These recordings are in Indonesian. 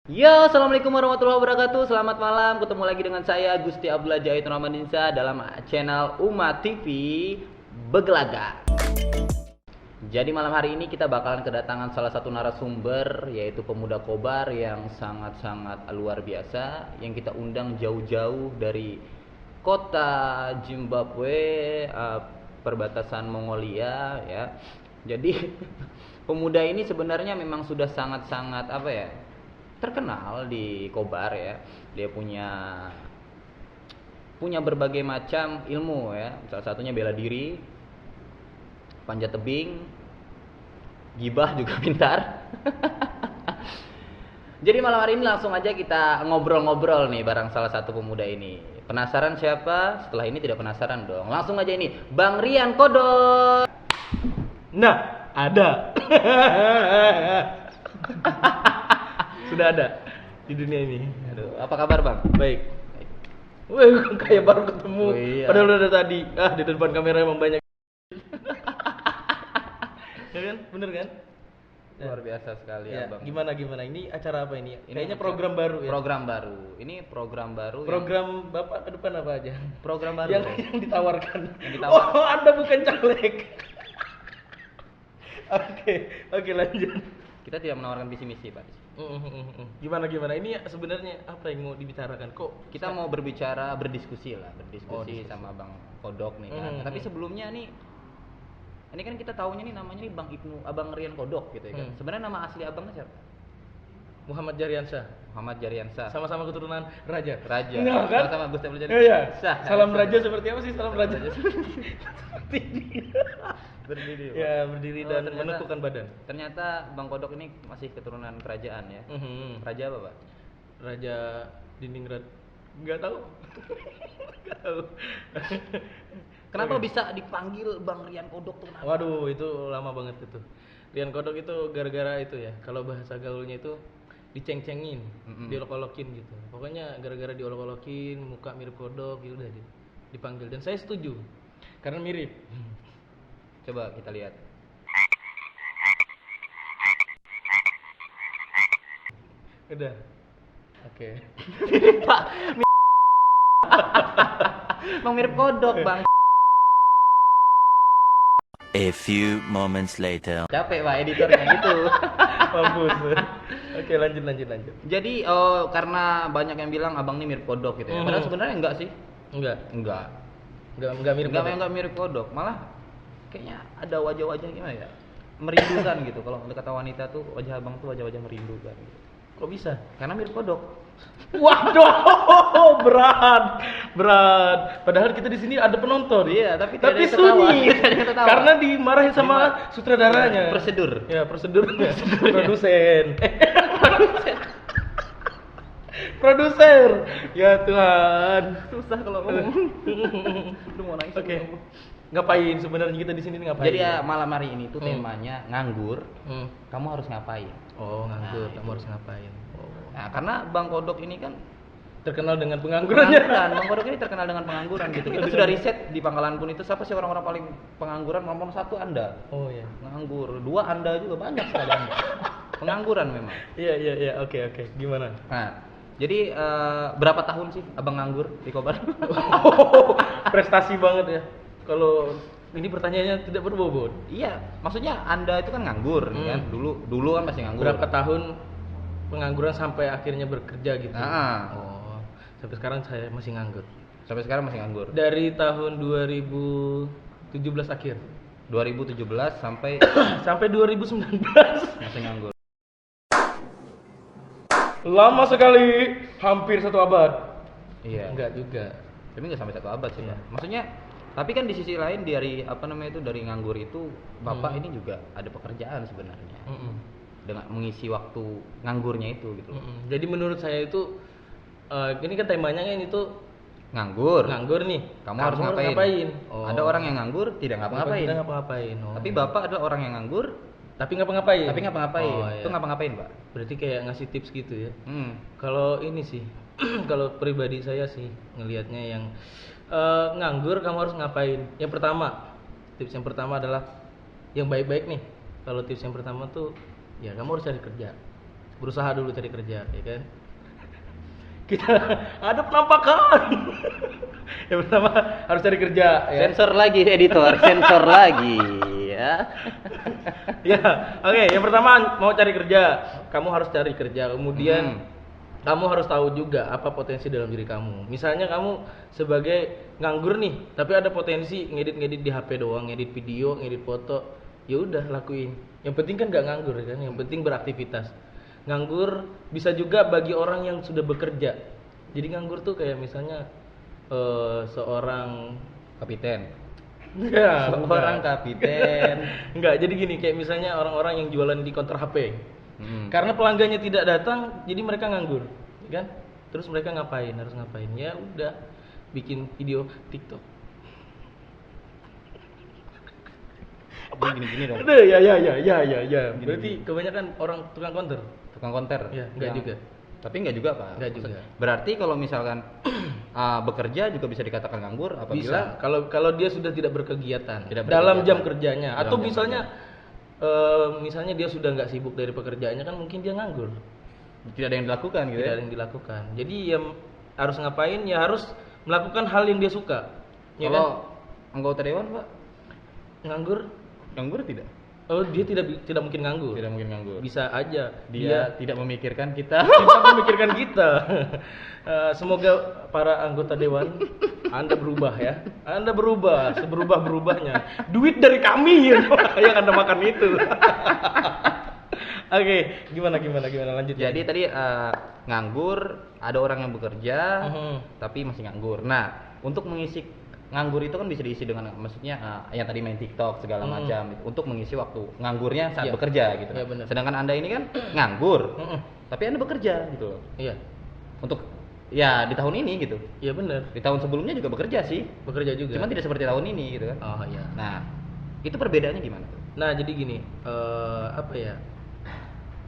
Yo, assalamualaikum warahmatullahi wabarakatuh. Selamat malam. Ketemu lagi dengan saya Gusti Abdullah Jahid Ramadinsa dalam channel Umat TV Begelaga. Jadi malam hari ini kita bakalan kedatangan salah satu narasumber, yaitu pemuda Kobar yang sangat-sangat luar biasa, yang kita undang jauh-jauh dari kota Zimbabwe, perbatasan Mongolia ya. Jadi pemuda ini sebenarnya memang sudah sangat-sangat terkenal di Kobar ya. Dia punya berbagai macam ilmu ya. Salah satunya bela diri, panjat tebing, gibah juga pintar. Jadi malam hari ini langsung aja kita ngobrol-ngobrol nih bareng salah satu pemuda ini. Penasaran siapa? Setelah ini tidak penasaran dong. Langsung aja ini, Bang Rian Kodok. Nah, ada. Sudah ada di dunia ini. Aduh, apa kabar Bang? Baik. Wih, kayak baru ketemu. Oh, iya. Padahal udah tadi. Di depan kamera emang banyak. Ya kan? Bener kan? Luar biasa sekali ya, Bang. Gimana? Ini acara apa ini? Kayaknya acara- program baru ya. Program baru. Ini program baru. Program Bapak ke depan apa aja? Program baru. Yang ditawarkan. Yang ditawarkan. Oh, Anda bukan caleg. Oke, lanjut. Kita tidak menawarkan visi misi, Pak. Gimana? Ini sebenarnya apa yang mau dibicarakan? Kok Kita mau berdiskusi diskusi. sama Bang Kodok nih kan. Tapi sebelumnya nih, ini kan kita tahunya nih namanya nih Abang Rian Kodok gitu ya kan. Sebenarnya nama asli abangnya siapa? Muhammad Jariansyah, Muhammad Jariansyah. sama-sama keturunan raja. Raja. Nah, kan? Sama Gusti Abdul Jari. Iya. Sah. Salam raja seperti apa sih salam raja? Berdiri. Ya, berdiri dan ternyata- menentukan badan. Ternyata Bang Kodok ini masih keturunan kerajaan ya. Raja apa, Pak? Raja Diningrat. Enggak tahu. Enggak tahu. Kenapa Oke. bisa dipanggil Bang Rian Kodok tuh? Kenapa? Waduh, itu lama banget itu. Rian Kodok itu gara-gara itu ya. Kalau bahasa gaulnya itu diceng-cengin, diolok-olokin gitu. Pokoknya gara-gara diolok-olokin, muka mirip kodok gitu udah dipanggil dan saya setuju. Karena mirip. Coba kita lihat. Udah. Oke. Pak. Bang mirip kodok, Bang. A few moments later. Capek Pak editornya gitu. Mampus. Oke, lanjut. Jadi karena banyak yang bilang abang ini mirip kodok gitu ya. Padahal sebenarnya enggak sih. Enggak Enggak mirip. Enggak mirip kodok. Malah kayaknya ada wajah-wajah gimana ya? Merindukan gitu. Kalau kata wanita tuh wajah abang tuh wajah-wajah merindukan gitu. Kok bisa? Karena mirip kodok. Waduh, berat. Padahal kita di sini ada penonton. Iya, tapi tidak ada yang sunyi. ketawa. Tidak ada yang ketawa. Karena dimarahin sama sutradaranya. Prosedur. Ya, prosedurnya. Produsen. Produser. Ya Tuhan. Susah kalau ngomong. Lu mau nangis. Oke. Ngapain sebenarnya kita di sini ngapain? Jadi ya malam hari ini tuh temanya nganggur. Kamu harus ngapain? Oh, nganggur. Nah, Kamu harus ngapain? Oh. Nah, karena Bang Kodok ini kan Terkenal dengan penganggurannya. pengangguran. Bang Kodok ini terkenal dengan pengangguran gitu. Kita sudah riset di Pangkalan Pun itu siapa sih orang-orang paling pengangguran? Nomor 1 Anda. Oh ya. Nganggur. 2 Anda juga banyak sekali Anda. Pengangguran memang. Iya. Oke. Gimana? Nah, jadi berapa tahun sih Abang nganggur di Kobar? Prestasi banget ya. Kalau ini pertanyaannya tidak berbobot. Iya, maksudnya Anda itu kan nganggur nih kan. Dulu kan masih nganggur. Berapa tahun pengangguran sampai akhirnya bekerja gitu? Ah. Oh, sampai sekarang saya masih nganggur. Sampai sekarang masih nganggur. Dari tahun 2017 akhir 2017 sampai sampai 2019. masih nganggur. Lama sekali, hampir 1 abad. Iya. Enggak juga. Tapi nggak sampai 1 abad sih, Iya. Pak. Maksudnya, tapi kan di sisi lain dari dari nganggur itu Bapak ini juga ada pekerjaan sebenarnya. Dengan mengisi waktu nganggurnya itu gitu. Jadi menurut saya itu ini kan temanya kan itu Nganggur. nganggur nih. Kamu harus ngapain? Oh. Ada orang yang nganggur tidak ngapa-ngapain. Tidak ngapa-ngapain. Oh. Tapi Bapak adalah orang yang nganggur tapi ngapa-ngapain. tapi ngapa-ngapain. Oh, iya. Itu ngapa-ngapain, Pak? Berarti kayak ngasih tips gitu ya. Hmm. Kalau ini sih, kalau pribadi saya sih ngelihatnya yang nganggur kamu harus ngapain? Yang pertama, tips yang pertama adalah yang baik-baik nih. Kalau tips yang pertama tuh ya kamu harus cari kerja. berusaha dulu cari kerja, ya kan? Kita ada penampakan. Yang pertama harus cari kerja, ya. Sensor lagi editor, sensor lagi ya. Ya, oke. Yang pertama mau cari kerja, kamu harus cari kerja. Kemudian kamu harus tahu juga apa potensi dalam diri kamu. Misalnya kamu sebagai nganggur nih, tapi ada potensi ngedit-ngedit di HP doang, ngedit video, ngedit foto. Ya udah lakuin. Yang penting kan nggak nganggur kan, yang penting beraktivitas. Nganggur bisa juga bagi orang yang sudah bekerja. Jadi nganggur tuh kayak misalnya seorang Kapiten. seorang kapiten. enggak, jadi gini, kayak misalnya orang-orang yang jualan di counter HP. Karena pelanggannya tidak datang, jadi mereka nganggur, ya kan? Terus mereka ngapain? Harus ngapain? Ya udah, bikin video TikTok. Gini dong. Udah, ya. Berarti kebanyakan orang tukang counter. Tukang konter. Ya, enggak juga. Tapi enggak juga, Pak. Enggak juga. Berarti kalau misalkan bekerja juga bisa dikatakan nganggur apabila Bisa. Kalau dia sudah tidak berkegiatan Tidak dalam berkegiatan. jam kerjanya, Dalam atau jam misalnya dia sudah nggak sibuk dari pekerjaannya, kan mungkin dia nganggur. tidak ada yang dilakukan gitu Tidak ya. ada yang dilakukan. Jadi yang harus ngapain? Ya harus melakukan hal yang dia suka. Ya kan? Kalau anggota dewan, Pak, Nganggur? nganggur tidak? Oh, dia tidak mungkin nganggur. Tidak mungkin nganggur. Bisa aja Dia tidak memikirkan kita. tidak memikirkan kita. Semoga para anggota dewan Anda berubah ya. Anda berubah seberubah-berubahnya. Duit dari kami yang Anda makan itu. Oke, gimana lanjut. Jadi tadi nganggur, ada orang yang bekerja tapi masih nganggur. Nah, untuk mengisi nganggur itu kan bisa diisi dengan maksudnya yang tadi main TikTok segala macam untuk mengisi waktu nganggurnya saat Iya. bekerja gitu. Iya, benar. Sedangkan Anda ini kan nganggur, tapi Anda bekerja gitu loh. Iya. Untuk ya di tahun ini gitu. Iya benar. Di tahun sebelumnya juga bekerja sih. Bekerja juga. Cuma tidak seperti tahun ini gitu kan. Oh iya. Nah, itu perbedaannya gimana tuh? Nah, jadi gini, apa ya?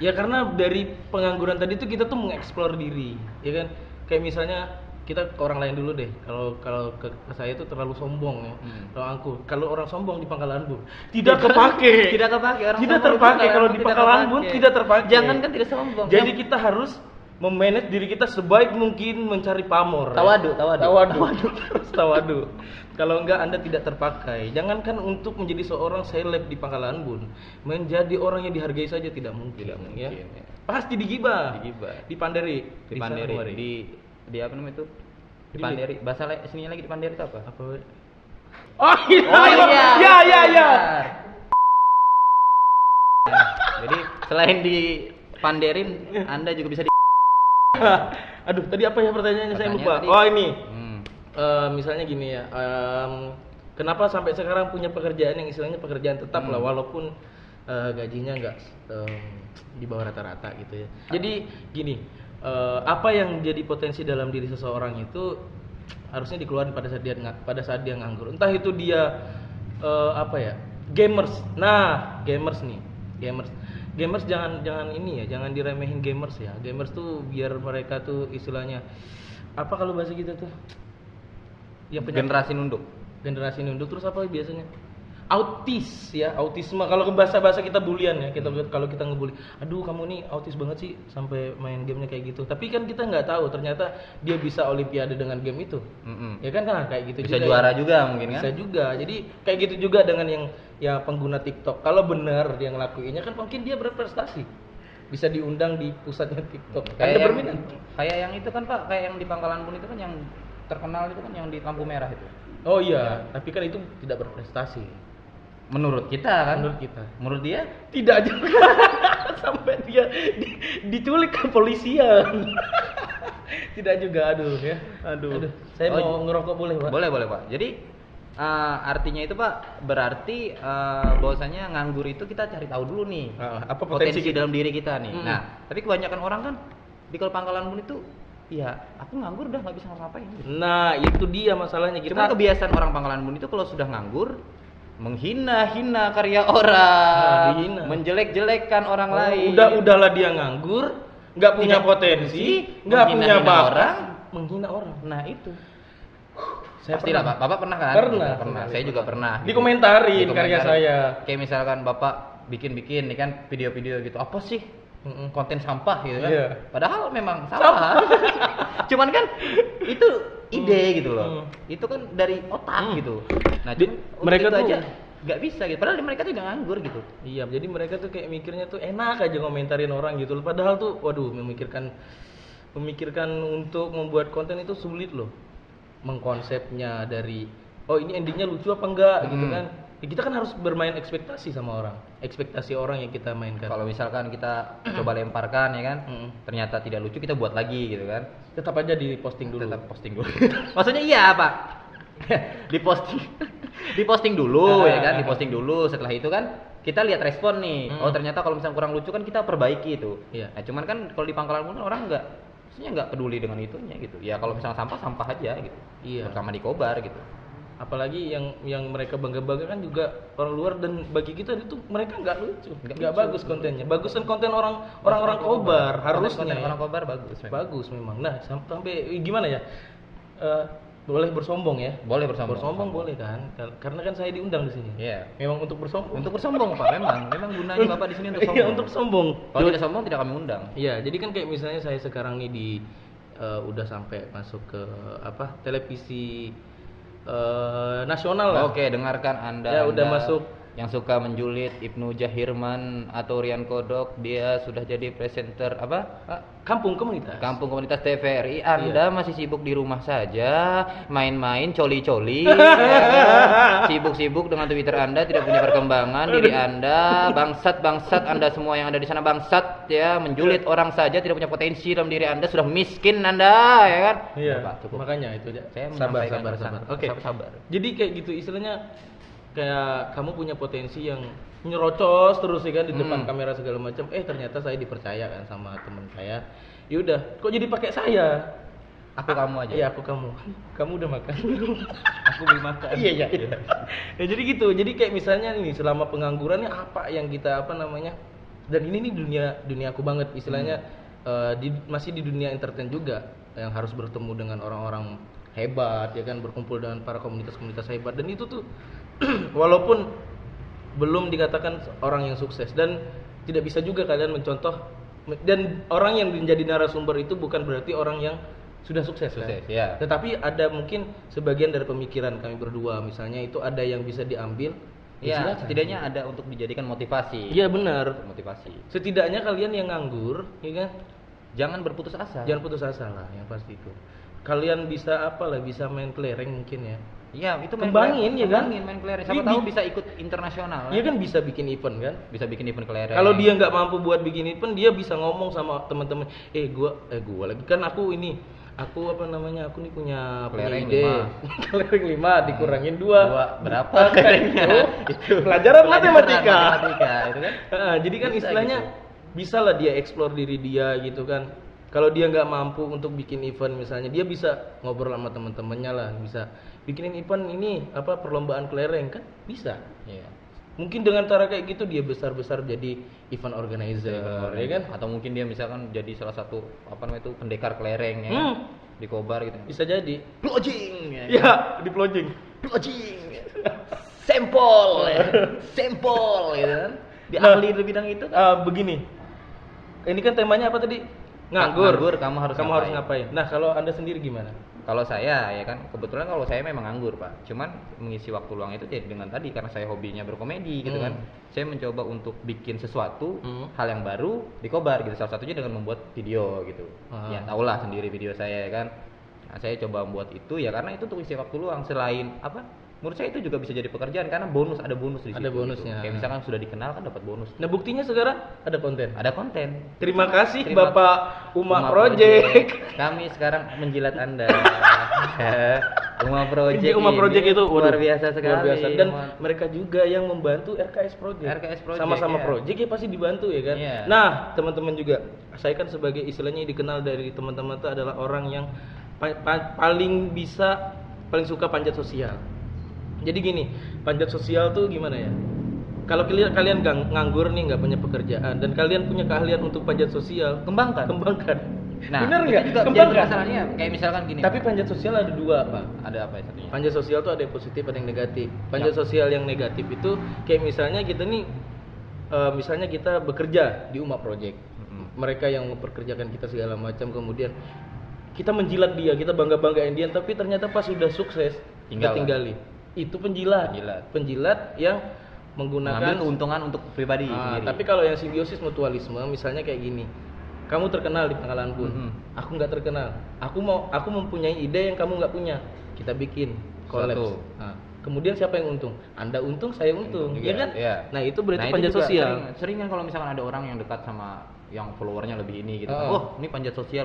Ya karena dari pengangguran tadi tuh kita tuh mengeksplor diri, ya kan? Kayak misalnya kita ke orang lain dulu deh. Kalau ke saya tuh terlalu sombong ya. Kalau orang sombong di Pangkalan Bun tidak kepake. Tidak kepake orang Tidak sombong itu terpakai tidak- kalau di tidak Pangkalan Bun kepake. tidak terpakai. Jangan kan tidak sombong. Jadi kita harus memanage diri kita sebaik mungkin mencari pamor. Tawadu. Tawadu. Kalau enggak Anda tidak terpakai. Jangankan untuk menjadi seorang seleb di Pangkalan Bun, menjadi orang yang dihargai saja tidak mungkin. Tidak mungkin, ya. ya. Pasti digibah. Digibah. Dipanderi. Di Panderi, di apa namanya itu? Di Di- Panderi. Bahasa sininya lagi di Panderi itu apa? Apa? Oh iya. Oh iya. Ya. Benar. Jadi selain di Panderin, Anda juga bisa di Aduh, tadi apa ya pertanyaannya saya Pertanyaan lupa. tadi- Oh ini. Hmm. Misalnya gini ya, kenapa sampai sekarang punya pekerjaan yang istilahnya pekerjaan tetap lah, walaupun gajinya nggak di bawah rata-rata gitu ya. Jadi gini, apa yang jadi potensi dalam diri seseorang itu harusnya dikeluarkan pada saat dia nganggur. Entah itu dia apa ya, gamers. Nah, gamers nih, gamers jangan ini ya, jangan diremehin gamers ya. Gamers tuh biar mereka tuh istilahnya apa kalau bahasa kita tuh? Ya Generasi nunduk. generasi nunduk. Terus apa biasanya? Autis ya, autisme. Kalau ke bahasa kita bulian ya, kalau kita ngebully, aduh kamu nih autis banget sih sampai main gamenya kayak gitu. Tapi kan kita nggak tahu ternyata dia bisa olimpiade dengan game itu. Ya kan kayak gitu Bisa juga juara ya. juga mungkin kan? Bisa juga. Jadi kayak gitu juga dengan yang pengguna TikTok. Kalau benar dia ngelakuinnya kan mungkin dia berprestasi. Bisa diundang di pusatnya TikTok. Ada berminat. Kayak yang itu kan Pak, kayak yang di Pangkalan Bun itu kan yang terkenal itu kan yang di lampu merah itu. Oh iya, tapi kan itu tidak berprestasi. Menurut kita kan? Menurut kita. Menurut dia Tidak juga. Sampai dia diculik ke polisian. Tidak juga, aduh ya. Aduh. Saya mau ngerokok boleh, Pak? boleh Pak. Jadi artinya itu Pak berarti bahwasanya nganggur itu kita cari tahu dulu nih Apa potensi potensi dalam diri kita nih. Mm-mm. Nah, tapi kebanyakan orang kan di kalau Pangkalan Bun itu ya aku nganggur udah nggak bisa ngapa-ngapain gitu. Nah, itu dia masalahnya Cuma kita. kebiasaan orang Pangkalan Bun itu kalau sudah nganggur menghina-hina karya orang, dihina. menjelek-jelekan orang lain. Udahlah dia nganggur, nggak punya Tidak potensi, potensi, nggak punya menghina-hina bakat, orang. menghina orang. Nah itu. Saya Pastilah Pak. Bapak pernah kan? Pernah. Saya juga pernah. gitu. Dikomentarin karya saya. Kayak misalkan Bapak bikin-bikin nih kan video-video gitu. Apa sih? konten sampah gitu kan. Iya. Padahal memang sampah. Cuman kan itu ide gitu loh. Itu kan dari otak gitu. Nah, Di- cuman mereka untuk itu tuh- aja nggak bisa gitu. Padahal mereka tuh udah nganggur gitu. Iya, jadi mereka tuh kayak mikirnya tuh enak aja ngomentarin orang gitu. Padahal tuh, waduh, memikirkan untuk membuat konten itu sulit loh. Mengkonsepnya dari, oh ini endingnya lucu apa enggak gitu kan. Ya, kita kan harus bermain ekspektasi sama orang. Ekspektasi orang yang kita mainkan. Kalau misalkan kita coba lemparkan ya kan, ternyata tidak lucu, kita buat lagi gitu kan. Tetap aja di posting dulu. Tetap posting dulu. Maksudnya iya, Pak. Diposting dulu ya kan, diposting dulu. Setelah itu kan kita lihat respon nih. Oh, ternyata kalau misalnya kurang lucu kan kita perbaiki itu. Iya. Nah, cuman kan kalau di pangkalan pun orang maksudnya nggak peduli dengan itunya gitu. Ya kalau misalnya sampah aja gitu. Iya. Terutama di Kobar gitu. Apalagi yang mereka bangga-banggakan juga orang luar, dan bagi kita itu mereka nggak lucu, nggak lucu. bagus kontennya. Bagusan konten orang-orang Kobar harusnya. Konten orang Kobar bagus. memang. Bagus memang. Nah, sampai gimana ya? Boleh bersombong ya? Boleh bersombong. Bersombong boleh kan? Karena kan saya diundang di sini. Iya. Memang untuk bersombong. Untuk bersombong, Pak. Memang gunanya Bapak di sini untuk sombong. Iya, untuk sombong. Kalau tidak sombong tidak kami undang. Iya, jadi kan kayak misalnya saya sekarang nih udah sampai masuk ke televisi nasional lah. Oke, dengarkan Anda. Ya, udah Anda masuk. Yang suka menjulit Ibnu Jahirman atau Rian Kodok, dia sudah jadi presenter apa? Kampung komunitas. Kampung Komunitas TVRI. Anda masih sibuk di rumah saja, main-main, coli-coli, ya kan? Sibuk-sibuk dengan Twitter Anda, tidak punya perkembangan. Diri Anda bangsat Anda semua yang ada di sana bangsat ya, menjulit orang saja, tidak punya potensi dalam diri Anda, sudah miskin Anda, ya kan? Iya, Pak, cukup. makanya itu aja. Saya sabar. menyampaikan pesan. Oke. Sabar. Jadi kayak gitu istilahnya, kayak kamu punya potensi yang nyerocos terus ya kan di depan kamera segala macam. Ternyata saya dipercaya kan sama teman saya. Yaudah, kok jadi pakai saya? Aku kamu aja. Iya, aku kamu. Kamu udah makan? Aku belum makan. Iya. Ya jadi gitu. Jadi kayak misalnya nih, selama penganggurannya apa yang kita dan ini nih dunia aku banget istilahnya. Masih di dunia entertain juga, yang harus bertemu dengan orang-orang hebat ya kan, berkumpul dengan para komunitas-komunitas hebat, dan itu tuh walaupun belum dikatakan orang yang sukses, dan tidak bisa juga kalian mencontoh, dan orang yang menjadi narasumber itu bukan berarti orang yang sudah sukses Sukses, kan? ya. Tetapi ada mungkin sebagian dari pemikiran kami berdua misalnya itu ada yang bisa diambil. Ya, silakan. setidaknya ada untuk dijadikan motivasi. Iya benar. Motivasi. Setidaknya kalian yang nganggur, ya kan? Jangan berputus asa. Jangan putus asa lah, yang pasti itu. Kalian bisa bisa main kelereng mungkin ya. Iya, itu Kembangin, ya kan? Main kelereng. Siapa Ini tahu bisa ikut internasional. Iya kan, bisa bikin event kan? Bisa bikin event kelereng. Kalau dia nggak mampu buat bikin event, dia bisa ngomong sama teman-teman, gua lagi kan aku nih punya Kelereng ide. 5. Kelereng 5 dikurangin 2. Berapa kelerengnya? Itu pelajaran matematika. Itu kan. Jadi kan Bisa istilahnya bisa lah dia explore diri dia gitu kan. Kalau dia nggak mampu untuk bikin event misalnya, dia bisa ngobrol sama teman-temannya lah, bisa bikinin event ini perlombaan kelereng kan bisa. Iya. Mungkin dengan cara kayak gitu dia besar-besar jadi event organizer, ya kan? Atau mungkin dia misalkan jadi salah satu pendekar kelereng ya. kan? Di Kobar gitu. Bisa jadi. Plojing ya. Ya, di plotting. Plojing. Sampel. Sampel gitu kan. Di ahli di bidang itu kan. Begini. Ini kan temanya apa tadi? Nganggur. Kamu harus ngapain? Nah, kalau Anda sendiri gimana? Kalau saya ya kan, kebetulan kalau saya memang nganggur Pak. Cuman mengisi waktu luang itu ya dengan tadi, karena saya hobinya berkomedi gitu kan. Saya mencoba untuk bikin sesuatu hal yang baru di Kobar gitu. Salah satunya dengan membuat video gitu. Ya tahulah sendiri video saya ya kan. Nah, saya coba membuat itu ya karena itu untuk isi waktu luang. Selain menurut saya itu juga bisa jadi pekerjaan karena ada bonus di situ. Ada bonusnya. Gitu. Kayak misalkan sudah dikenal kan dapat bonus. Nah, buktinya sekarang ada konten. Ada konten. Terima kasih Bapak Uma Project. Kami sekarang menjilat Anda. Uma Project. Uma Project itu luar biasa sekali. Luar biasa. Dan mereka juga yang membantu RKS Project. RKS Project. Sama-sama ya. Project ya pasti dibantu ya kan. Iya. Nah, teman-teman juga, saya kan sebagai istilahnya dikenal dari teman-teman itu adalah orang yang paling suka panjat sosial. Jadi gini, panjat sosial tuh gimana ya? Kalau kalian nganggur nih, nggak punya pekerjaan, dan kalian punya keahlian untuk panjat sosial, kembangkan. Nah, Bener nggak? Itu juga jadi masalahnya kayak misalkan gini. Tapi panjat sosial ada dua, Pak. Ada apa ya satunya? Panjat sosial tuh ada yang positif, ada yang negatif. Panjat sosial yang negatif itu kayak misalnya kita nih, misalnya kita bekerja di Uma Project. mereka yang memperkerjakan kita segala macam, kemudian kita menjilat dia, kita bangga-banggain dia, tapi ternyata pas sudah sukses kita tinggali. Itu penjilat. Penjilat yang menggunakan Mengambil keuntungan untuk pribadi sendiri. Tapi kalau yang simbiosis mutualisme, misalnya kayak gini, kamu terkenal di pangkalanku, aku nggak terkenal, aku mempunyai ide yang kamu nggak punya, kita bikin collab. Kemudian siapa yang untung? Anda untung, saya untung, ya kan? Iya. Nah itu berarti Nah, panjat juga sosial. Sering kan kalau misalkan ada orang yang dekat sama yang followernya lebih ini gitu. Oh, ini panjat sosial.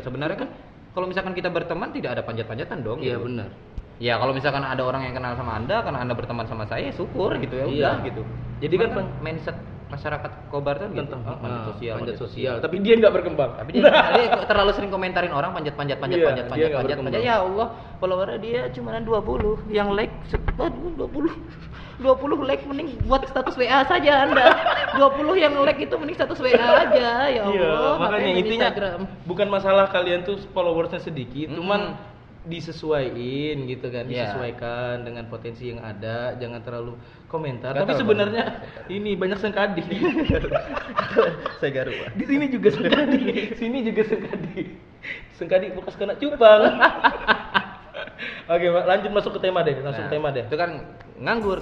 Sebenarnya kan kalau misalkan kita berteman tidak ada panjat-panjatan dong. Iya gitu. benar. Ya kalau misalkan ada orang yang kenal sama Anda karena Anda berteman sama saya, syukur gitu ya udah gitu. Jadi kan mindset masyarakat Kobar tuh gitu. tentang Panjat sosial. tapi dia nggak berkembang. Tapi dia terlalu sering komentarin orang panjat. Iya, dia nggak berkembang. Ya Allah, followernya dia cuma 20, yang like 20 like mending buat status WA saja Anda. 20 yang like itu mending status WA aja. Ya Allah. Iya, makanya makanya intinya Instagram. bukan masalah kalian tuh followersnya sedikit, cuman disesuaiin gitu kan, Iya. disesuaikan dengan potensi yang ada, jangan terlalu komentar. Nggak Tapi tahu, sebenarnya ini banyak sengkadi. Saya garuk, Pak. Di sini juga sengkadi, sini juga sengkadi. Sengkadi bekas kena cupang. Oke, lanjut masuk ke tema deh, Nah, itu kan nganggur.